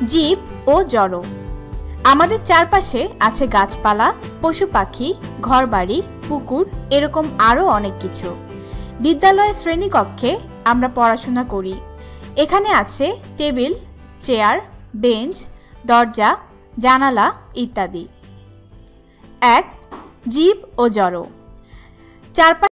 জীব ও জড়। আমাদের চারপাশে আছে গাছপালা, পশু পাখি, ঘরবাড়ি, পুকুর, এরকম আরও অনেক কিছু। বিদ্যালয়ের শ্রেণীকক্ষে আমরা পড়াশোনা করি। এখানে আছে টেবিল, চেয়ার, বেঞ্চ, দরজা, জানালা ইত্যাদি। 1. জীব ও জড়। চারপাশে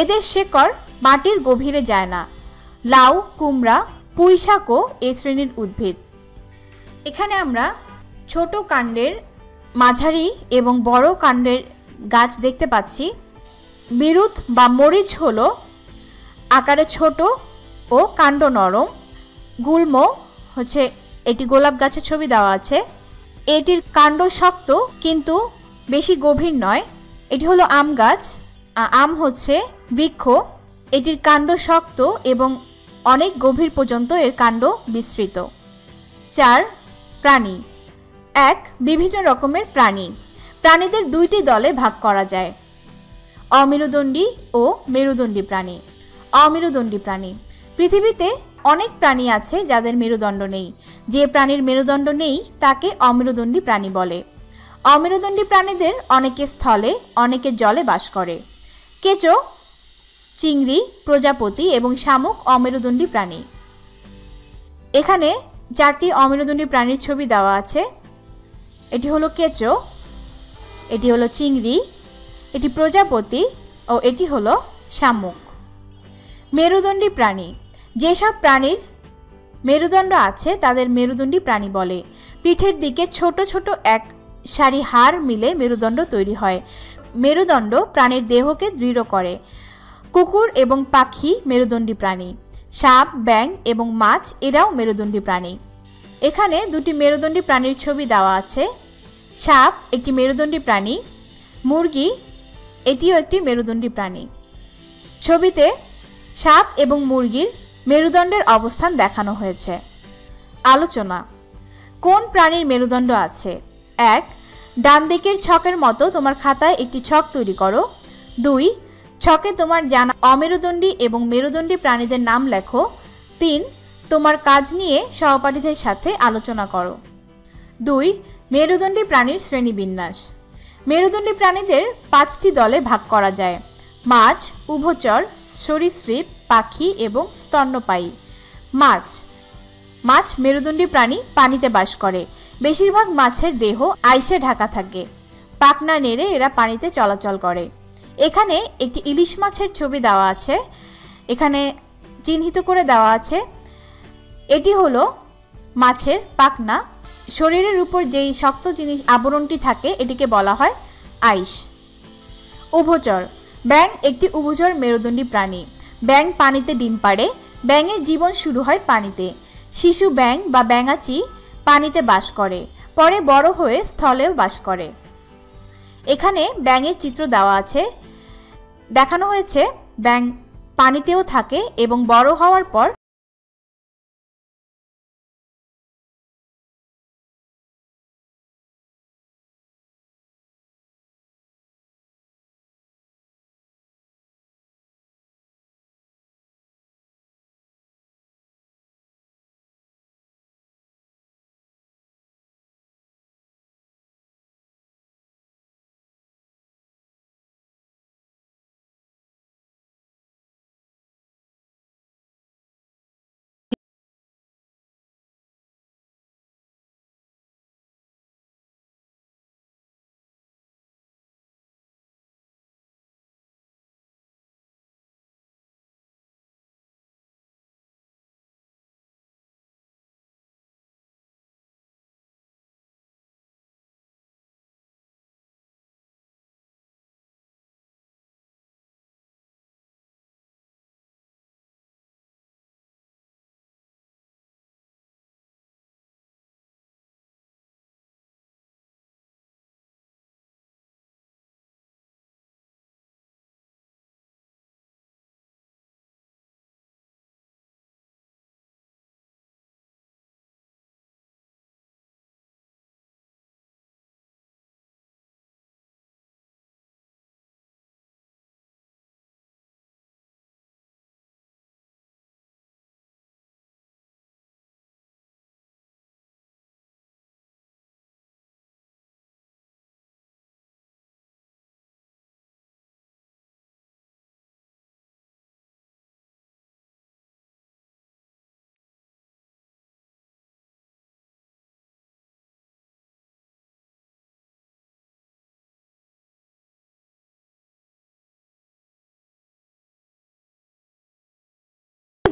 এদের শেকড় মাটির গভীরে যায় না। লাউ, কুমড়া, পুঁই শাকও এই শ্রেণীর উদ্ভিদ। এখানে আমরা ছোট কাণ্ডের, মাঝারি এবং বড় কাণ্ডের গাছ দেখতে পাচ্ছি। বিরুৎ বা মরিচ হলো আকারে ছোট ও কাণ্ড নরম। গুল্ম হচ্ছে, এটি গোলাপ গাছের ছবি দেওয়া আছে। এটির কাণ্ড শক্ত কিন্তু বেশি গভীর নয়। এটি হলো আম গাছ। আম হচ্ছে বৃক্ষ। এটির কাণ্ড শক্ত এবং অনেক গভীর পর্যন্ত এর কাণ্ড বিস্তৃত। 4. প্রাণী। 1. বিভিন্ন রকমের প্রাণী। প্রাণীদের দুইটি দলে ভাগ করা যায়: অমেরুদণ্ডী ও মেরুদণ্ডী প্রাণী। অমেরুদণ্ডী প্রাণী। পৃথিবীতে অনেক প্রাণী আছে যাদের মেরুদণ্ড নেই। যে প্রাণীর মেরুদণ্ড নেই তাকে অমেরুদণ্ডী প্রাণী বলে। অমেরুদণ্ডী প্রাণীদের অনেকে স্থলে, অনেকে জলে বাস করে। কেঁচো, চিংড়ি, প্রজাপতি এবং শামুক অমেরুদণ্ডী প্রাণী। এখানে 4টি অমেরুদণ্ডী প্রাণীর ছবি দেওয়া আছে। এটি হলো কেঁচো, এটি হলো চিংড়ি, এটি প্রজাপতি ও এটি হলো শামুক। মেরুদণ্ডী প্রাণী। যেসব প্রাণীর মেরুদণ্ড আছে তাদের মেরুদণ্ডী প্রাণী বলে। পিঠের দিকে ছোট ছোট এক সারি হাড় মিলে মেরুদণ্ড তৈরি হয়। মেরুদণ্ড প্রাণীর দেহকে দৃঢ় করে। কুকুর এবং পাখি মেরুদণ্ডী প্রাণী। সাপ, ব্যাঙ এবং মাছ এরাও মেরুদণ্ডী প্রাণী। এখানে 2টি মেরুদণ্ডী প্রাণীর ছবি দেওয়া আছে। সাপ একটি মেরুদণ্ডী প্রাণী। মুরগি এটিও একটি মেরুদণ্ডী প্রাণী। ছবিতে সাপ এবং মুরগির মেরুদণ্ডের অবস্থান দেখানো হয়েছে। আলোচনা। কোন প্রাণীর মেরুদণ্ড আছে? 1. ডান দিকের ছকের মতো তোমার খাতায় একটি ছক তৈরি করো। 2. ছকে তোমার জানা অমেরুদণ্ডী এবং মেরুদণ্ডী প্রাণীদের নাম লেখো। 3. তোমার কাজ নিয়ে সহপাঠীদের সাথে আলোচনা করো। 2. মেরুদণ্ডী প্রাণীর শ্রেণীবিন্যাস। মেরুদণ্ডী প্রাণীদের 5টি দলে ভাগ করা যায়: মাছ, উভচর, সরীসৃপ, পাখি এবং স্তন্যপায়ী। মাছ। মাছ মেরুদণ্ডী প্রাণী, পানিতে বাস করে। বেশিরভাগ মাছের দেহ আইসে ঢাকা থাকে। পাখনা নেড়ে এরা পানিতে চলাচল করে। এখানে একটি ইলিশ মাছের ছবি দেওয়া আছে। এখানে চিহ্নিত করে দেওয়া আছে, এটি হলো মাছের পাখনা। শরীরের উপর যেই শক্ত জিনিস আবরণটি থাকে এটিকে বলা হয় আইস। উভচর। ব্যাঙ একটি উভচর মেরুদণ্ডী প্রাণী। ব্যাঙ পানিতে ডিম পাড়ে। ব্যাঙের জীবন শুরু হয় পানিতে। শিশু ব্যাঙ বা ব্যাঙাচি পানিতে বাস করে, পরে বড় হয়ে স্থলেও বাস করে। এখানে ব্যাঙের চিত্র দেওয়া আছে। দেখানো হয়েছে ব্যাঙ পানিতেও থাকে এবং বড় হওয়ার পর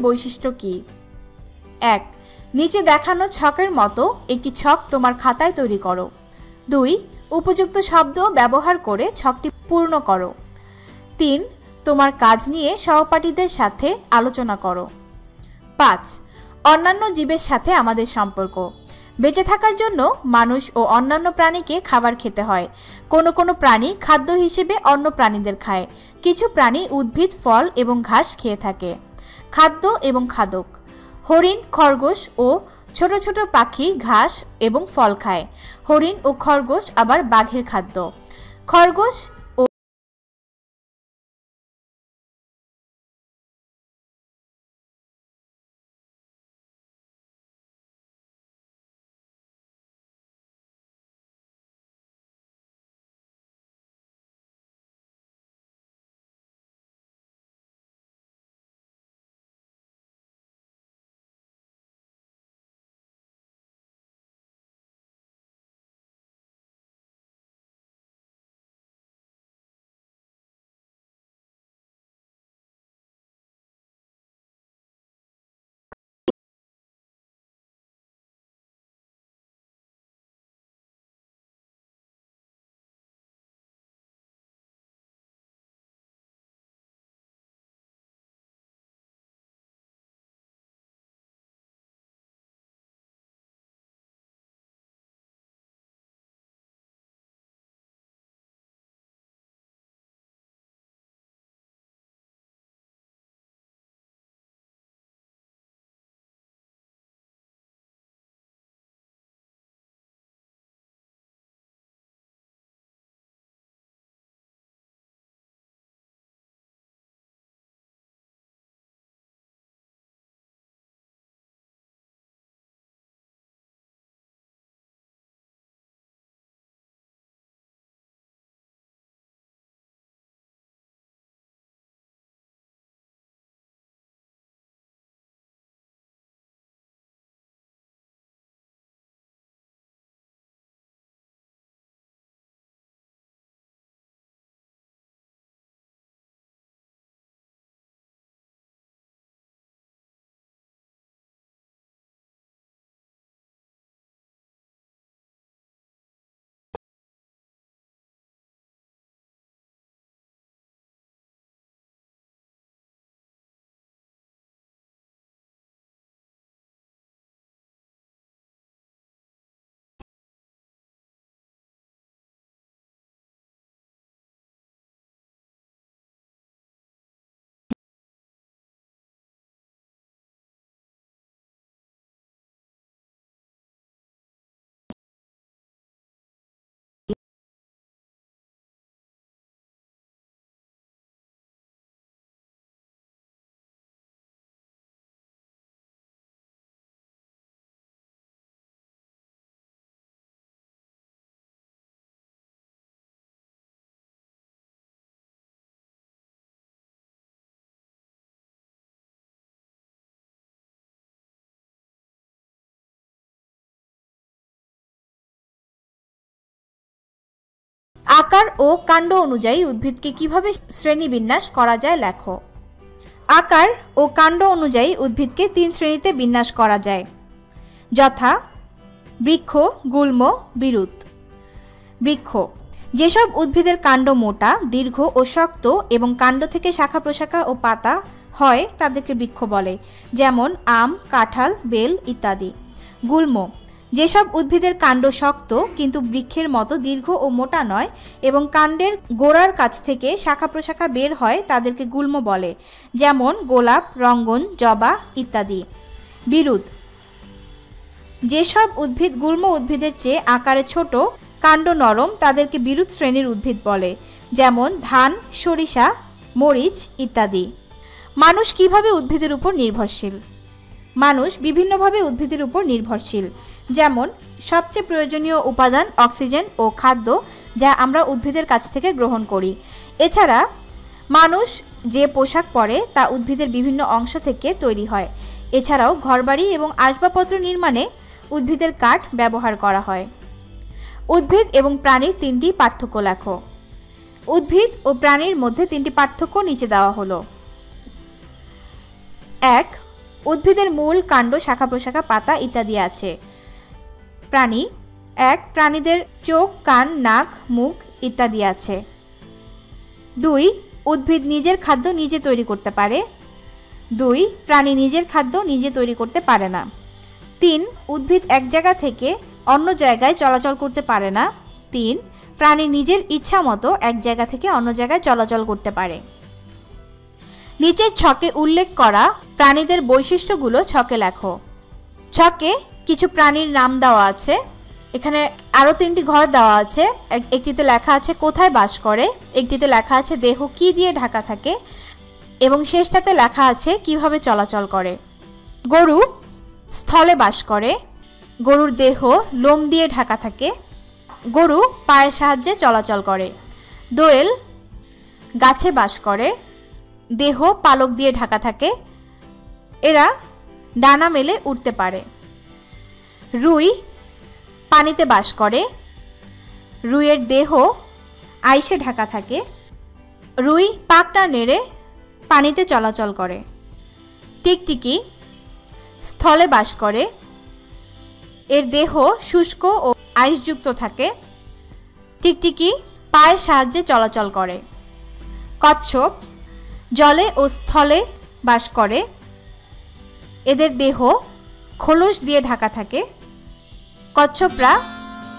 বৈশিষ্ট্য কি? 1. নিচে দেখানো ছকের মতো একটি ছক তোমার খাতায় তৈরি করো। 2. উপযুক্ত শব্দ ব্যবহার করে ছকটি পূর্ণ করো। 3. তোমার কাজ নিয়ে সহপাঠীদের সাথে আলোচনা করো। 5. অন্যান্য জীবের সাথে আমাদের সম্পর্ক। বেঁচে থাকার জন্য মানুষ ও অন্যান্য প্রাণীকে খাবার খেতে হয়। কোনো কোনো প্রাণী খাদ্য হিসেবে অন্য প্রাণীদের খায়। কিছু প্রাণী উদ্ভিদ, ফল এবং ঘাস খেয়ে থাকে। খাদ্য এবং খাদক। হরিণ, খরগোশ ও ছোট ছোট পাখি ঘাস এবং ফল খায়। হরিণ ও খরগোশ আবার বাঘের খাদ্য। খরগোশ ও আকার ও কাণ্ড অনুযায়ী উদ্ভিদকে কিভাবে শ্রেণীবিন্যাস করা যায় লেখো। আকার ও কাণ্ড অনুযায়ী উদ্ভিদকে 3 শ্রেণীতে বিন্যাস করা যায়, যথা বৃক্ষ, গুল্ম, বিরুৎ। বৃক্ষ: যেসব উদ্ভিদের কাণ্ড মোটা, দীর্ঘ ও শক্ত এবং কাণ্ড থেকে শাখা প্রশাখা ও পাতা হয় তাদেরকে বৃক্ষ বলে, যেমন আম, কাঁঠাল, বেল ইত্যাদি। গুল্ম: যেসব উদ্ভিদের কাণ্ড শক্ত কিন্তু বৃক্ষের মতো দীর্ঘ ও মোটা নয় এবং কাণ্ডের গোড়ার কাছ থেকে শাখা প্রশাখা বের হয় তাদেরকে গুল্ম বলে, যেমন গোলাপ, রঙ্গন, জবা ইত্যাদি। বিরুৎ: যেসব উদ্ভিদ গুল্ম উদ্ভিদের চেয়ে আকারে ছোট, কাণ্ড নরম, তাদেরকে বিরুৎ শ্রেণীর উদ্ভিদ বলে, যেমন ধান, সরিষা, মরিচ ইত্যাদি। মানুষ কিভাবে উদ্ভিদের উপর নির্ভরশীল? মানুষ বিভিন্নভাবে উদ্ভিদের উপর নির্ভরশীল, যেমন সবচেয়ে প্রয়োজনীয় উপাদান অক্সিজেন ও খাদ্য, যা আমরা উদ্ভিদের কাছ থেকে গ্রহণ করি। এছাড়া মানুষ যে পোশাক পরে তা উদ্ভিদের বিভিন্ন অংশ থেকে তৈরি হয়। এছাড়াও ঘরবাড়ি এবং আসবাবপত্র নির্মাণে উদ্ভিদের কাঠ ব্যবহার করা হয়। উদ্ভিদ এবং প্রাণীর 3টি পার্থক্য লেখো। উদ্ভিদ ও প্রাণীর মধ্যে 3টি পার্থক্য নিচে দেওয়া হলো। 1. উদ্ভিদের মূল, কাণ্ড, শাখা প্রশাখা, পাতা ইত্যাদি আছে। প্রাণী: 1. প্রাণীদের চোখ, কান, নাক, মুখ ইত্যাদি আছে। 2. উদ্ভিদ নিজের খাদ্য নিজে তৈরি করতে পারে। 2. প্রাণী নিজের খাদ্য নিজে তৈরি করতে পারে না। 3. উদ্ভিদ এক জায়গা থেকে অন্য জায়গায় চলাচল করতে পারে না। 3. প্রাণী নিজের ইচ্ছা মতো এক জায়গা থেকে অন্য জায়গায় চলাচল করতে পারে। নিচের ছকে উল্লেখ করা প্রাণীদের বৈশিষ্ট্যগুলো ছকে লেখো। ছকে কিছু প্রাণীর নাম দেওয়া আছে। এখানে আরও 3টি ঘর দেওয়া আছে। একটিতে লেখা আছে কোথায় বাস করে, একটিতে লেখা আছে দেহ কী দিয়ে ঢাকা থাকে, এবং শেষটাতে লেখা আছে কিভাবে চলাচল করে। গরু স্থলে বাস করে। গরুর দেহ লোম দিয়ে ঢাকা থাকে। গরু পায়ের সাহায্যে চলাচল করে। দোয়েল গাছে বাস করে। দেহ পালক দিয়ে ঢাকা থাকে। এরা ডানা মেলে উড়তে পারে। রুই পানিতে বাস করে। রুইয়ের দেহ আইসে ঢাকা থাকে। রুই পাখনা নেড়ে পানিতে চলাচল করে। টিকটিকি স্থলে বাস করে। এর দেহ শুষ্ক ও আইসযুক্ত থাকে। টিকটিকি পায়ের সাহায্যে চলাচল করে। কচ্ছপ জলে ও স্থলে বাস করে। এদের দেহ খোলস দিয়ে ঢাকা থাকে। কচ্ছপরা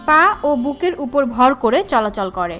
পা ও বুকের উপর ভর করে চলাচল করে।